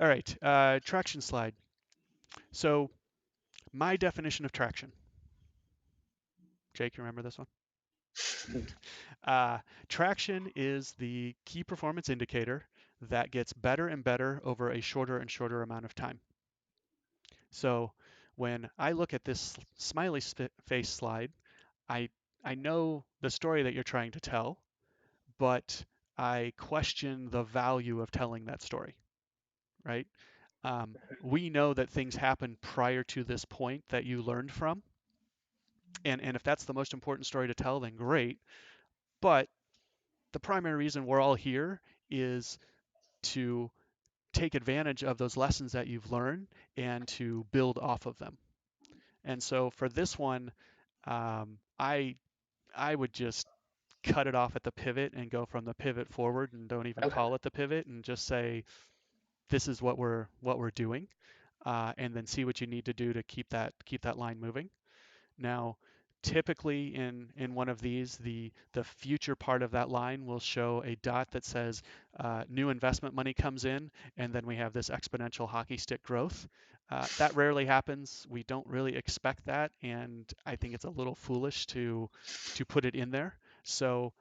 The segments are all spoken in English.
All right, traction slide. So my definition of traction. Jake, you remember this one? Uh, Traction is the key performance indicator that gets better and better over a shorter and shorter amount of time. So when I look at this smiley face slide, I I know the story that you're trying to tell, but I question the value of telling that story, right? We know that things happen prior to this point that you learned from, and if that's the most important story to tell, then great. But the primary reason we're all here is to take advantage of those lessons that you've learned and to build off of them. And so for this one, I would just cut it off at the pivot and go from the pivot forward and don't even Okay. call it the pivot and just say this is what we're doing, and then see what you need to do to keep that line moving. Now, typically in one of these, the future part of that line will show a dot that says new investment money comes in, and then we have this exponential hockey stick growth. That rarely happens. We don't really expect that, and I think it's a little foolish to put it in there. So,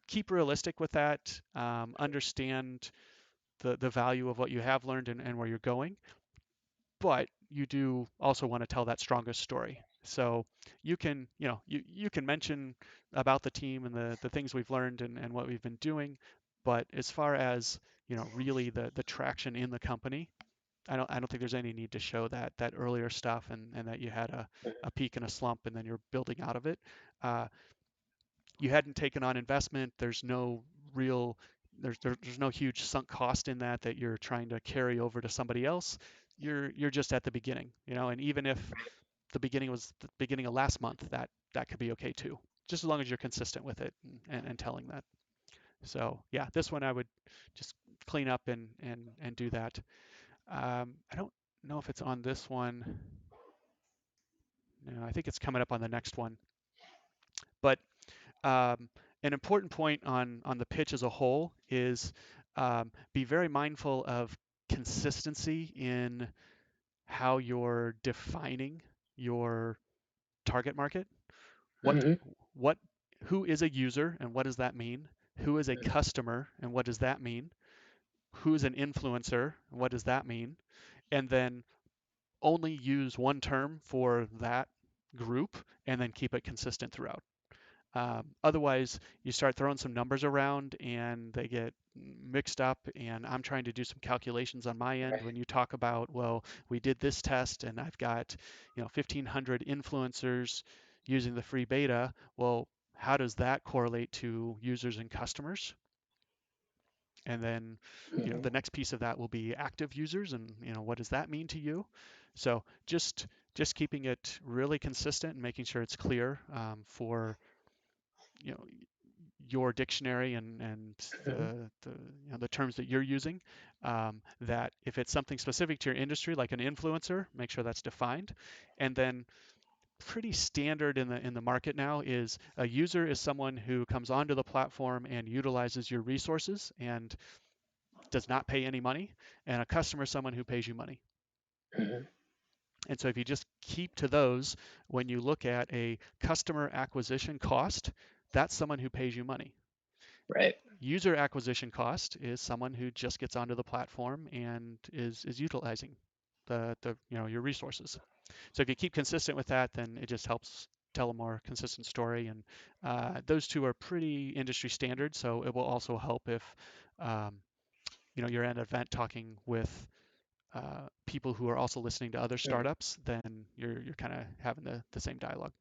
keep realistic with that. Understand the value of what you have learned and where you're going, but you do also want to tell that strongest story. So you can mention about the team and the things we've learned and what we've been doing, but as far as really the traction in the company, I don't think there's any need to show that earlier stuff and that you had a peak and a slump and then you're building out of it. Uh, you hadn't taken on investment. There's no real there's no huge sunk cost in that you're trying to carry over to somebody else. You're just at the beginning, and even if the beginning was the beginning of last month, that could be okay too, just as long as you're consistent with it and telling that. So yeah, this one I would just clean up and do that. I don't know if it's on this one. No, I think it's coming up on the next one. But um, an important point on the pitch as a whole is be very mindful of consistency in how you're defining your target market. What Hmm. what who is a user and what does that mean? Who is a customer and what does that mean? Who's an influencer and what does that mean? And then only use one term for that group and then keep it consistent throughout. Otherwise, you start throwing some numbers around and they get mixed up. And I'm trying to do some calculations on my end when you talk about, well, we did this test and I've got, 1,500 influencers using the free beta. Well, how does that correlate to users and customers? And then, Hmm. the next piece of that will be active users and, what does that mean to you? So just keeping it really consistent and making sure it's clear for you know your dictionary and Hmm. the terms that you're using. That if it's something specific to your industry, like an influencer, make sure that's defined. And then pretty standard in the market now is a user is someone who comes onto the platform and utilizes your resources and does not pay any money, and a customer is someone who pays you money. Hmm. And so if you just keep to those, when you look at a customer acquisition cost, that's someone who pays you money. Right. User acquisition cost is someone who just gets onto the platform and is utilizing the your resources. So if you keep consistent with that, then it just helps tell a more consistent story. And those two are pretty industry standard. So it will also help if um, you're at an event talking with people who are also listening to other Hmm. startups. Then you're kind of having the same dialogue.